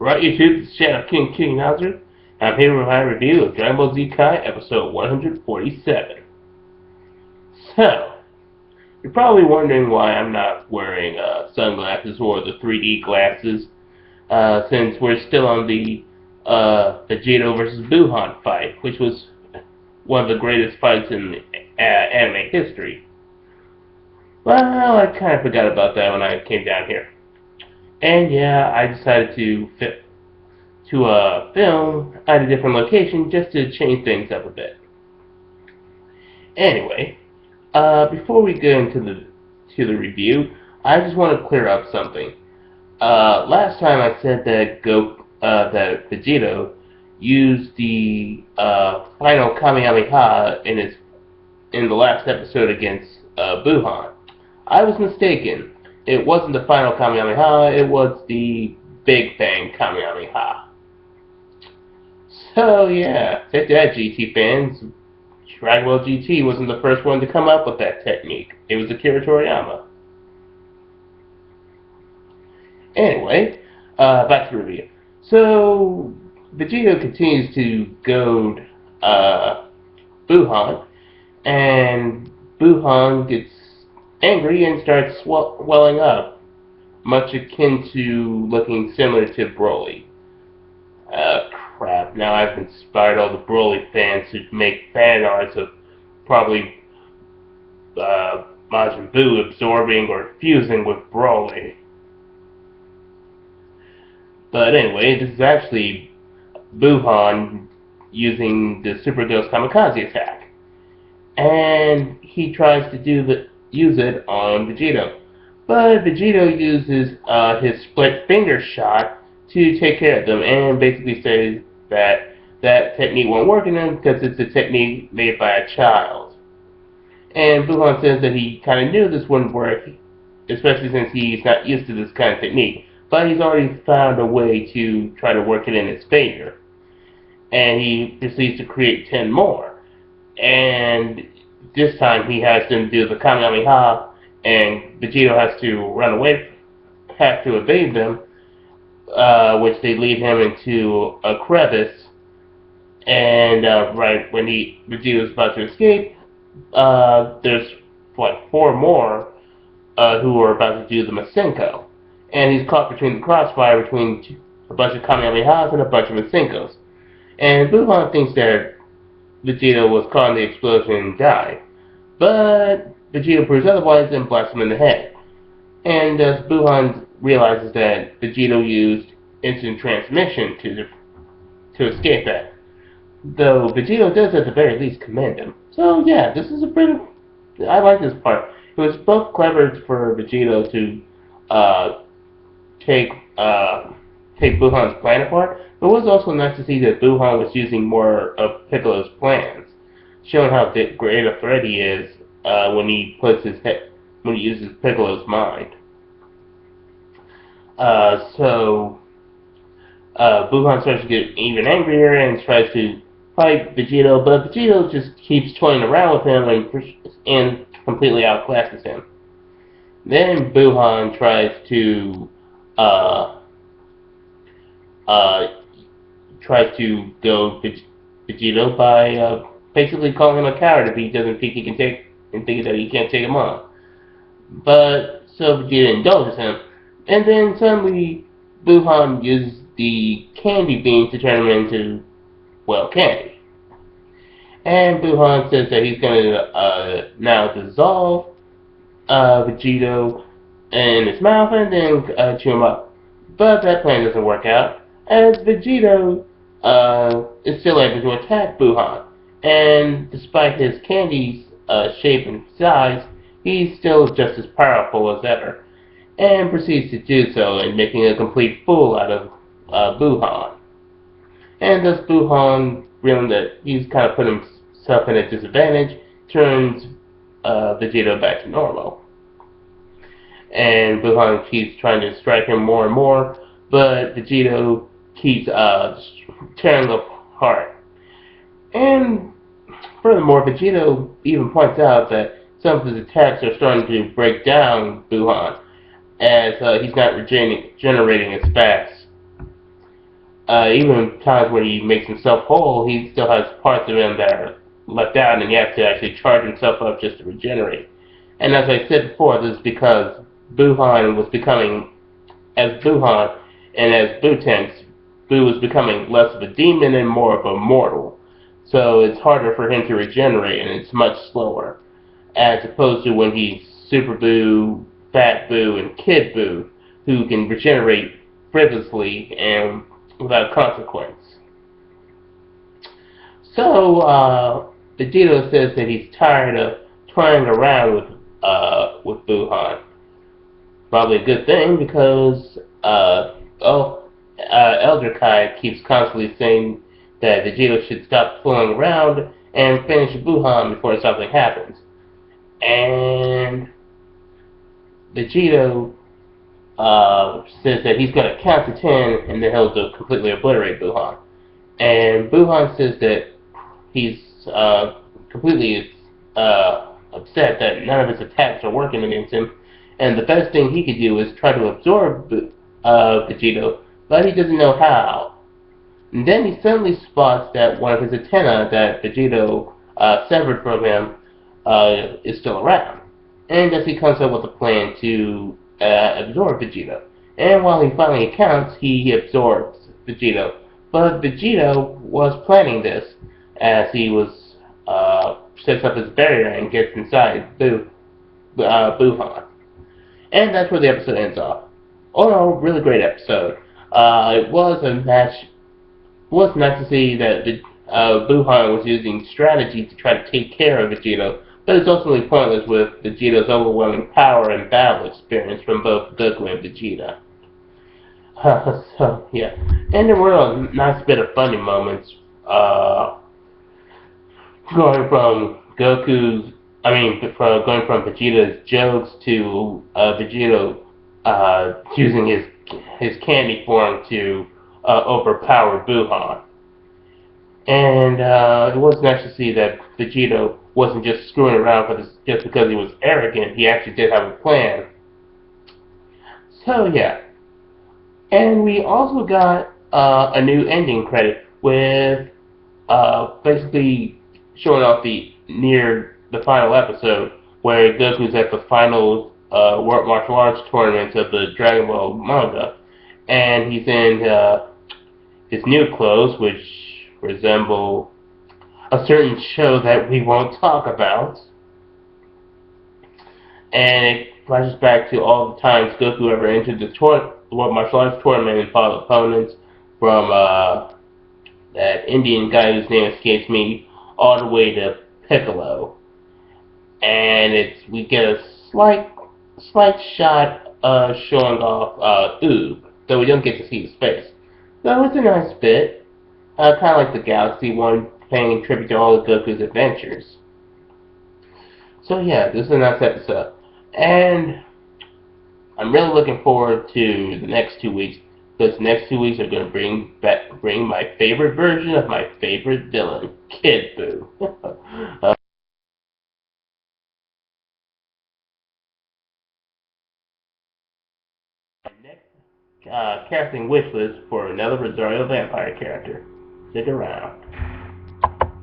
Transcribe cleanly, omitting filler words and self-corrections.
Right, YouTube, this is Shadow King Nazareth. I'm here with my review of Dragon Ball Z Kai episode 147. So, you're probably wondering why I'm not wearing sunglasses or the 3D glasses, since we're still on the Vegito versus Buuhan fight, which was one of the greatest fights in anime history. Well, I kind of forgot about that when I came down here. And yeah, I decided to film at a different location just to change things up a bit. Anyway, before we go into the review, I just want to clear up something. Last time I said that that Vegito used the final Kamehameha in the last episode against Buuhan. I was mistaken. It wasn't the final Kamehameha, it was the Big Bang Kamehameha. So yeah, take that, GT fans. Dragonball GT wasn't the first one to come up with that technique. It was Akira Toriyama. Anyway, back to the review. So, Vegito continues to goad Buuhan, and Buuhan gets angry and starts welling up, much akin to looking similar to Broly. Crap, now I've inspired all the Broly fans to make fan arts of probably Majin Buu absorbing or fusing with Broly. But anyway, this is actually Buuhan using the Super Ghost Kamikaze attack. And he tries to use it on Vegito. But Vegito uses his split finger shot to take care of them and basically says that technique won't work on him because it's a technique made by a child. And Buuhan says that he kind of knew this wouldn't work, especially since he's not used to this kind of technique, but he's already found a way to try to work it in his favor. And he proceeds to create 10 more. And this time he has them do the Kamehameha, and Vegito has to run away, have to evade them, which they lead him into a crevice. And right when Vegito is about to escape, there's like 4 more who are about to do the Masenko. And he's caught between the crossfire between a bunch of Kamehamehas and a bunch of Masenkos. And Buuhan thinks that Vegito was caught in the explosion and died. But Vegito proves otherwise and blasts him in the head. And thus Buuhan realizes that Vegito used instant transmission to escape that. Though Vegito does at the very least commend him. So yeah, this is I like this part. It was both clever for Vegito to take Buuhan's plan apart, but it was also nice to see that Buuhan was using more of Piccolo's plans, showing how great a threat he is when he uses Piccolo's mind. So Buuhan starts to get even angrier and tries to fight Vegito, but Vegito just keeps toying around with him and completely outclasses him. Then Buuhan tries to go Vegito by basically calling him a coward if he doesn't think he can take and think that he can't take him on. But so Vegeta indulges him, and then suddenly Buuhan uses the candy bean to turn him into, well, candy. And Buuhan says that he's going to now dissolve Vegito in his mouth and then chew him up. But that plan doesn't work out, as Vegito is still able to attack Buuhan. And despite his candy's shape and size, he's still just as powerful as ever, and proceeds to do so in making a complete fool out of Buuhan. And thus Buuhan, realizing that he's kind of put himself in a disadvantage, turns Vegito back to normal. And Buuhan keeps trying to strike him more and more, but Vegito keeps tearing him apart. And furthermore, Vegito even points out that some of his attacks are starting to break down Buuhan, as he's not regenerating as fast. even times when he makes himself whole, he still has parts of him that are left out, and he has to actually charge himself up just to regenerate. And as I said before, this is because Buuhan was becoming, as Buuhan and as Bootenks, Boo was becoming less of a demon and more of a mortal. So it's harder for him to regenerate, and it's much slower, as opposed to when he's Super Boo, Fat Boo, and Kid Boo, who can regenerate frivolously and without consequence. So Vegito says that he's tired of toying around with Buuhan. Probably a good thing because Elder Kai keeps constantly saying that Vegito should stop fooling around and finish Buuhan before something happens. And Vegito says that he's going to count to 10 and then he'll completely obliterate Buuhan. And Buuhan says that he's completely upset that none of his attacks are working against him, and the best thing he could do is try to absorb Vegito, but he doesn't know how. And then he suddenly spots that one of his antennae that Vegito severed from him is still around. And thus he comes up with a plan to absorb Vegito. And while he finally accounts, he absorbs Vegito. But Vegito was planning this as he was sets up his barrier and gets inside Buuhan. And that's where the episode ends off. All in all, really great episode. It was a match. It was nice to see that Buuhan was using strategy to try to take care of Vegito, but it's ultimately pointless with Vegito's overwhelming power and battle experience from both Goku and Vegeta. So, yeah. And there were a nice bit of funny moments. Going from going from Vegeta's jokes to Vegito using his candy form to overpower Buuhan. And it was nice to see that Vegito wasn't just screwing around just because he was arrogant. He actually did have a plan. So yeah. And we also got a new ending credit with basically showing off the final episode where Goku's at the final World Martial Arts tournament of the Dragonball manga, and he's in his new clothes, which resemble a certain show that we won't talk about, and it flashes back to all the times Goku ever entered the World Martial Arts tournament and fought opponents from that Indian guy whose name escapes me, all the way to Piccolo. And we get a slight shot showing off Oob, though we don't get to see his face. So it's a nice bit, kind of like the Galaxy one, paying tribute to all of Goku's adventures. So yeah, this is a nice episode, and I'm really looking forward to the next 2 weeks. Because the next 2 weeks are going to bring my favorite version of my favorite villain, Kid Boo. Next casting wish list for another Rosario Vampire character. Stick around.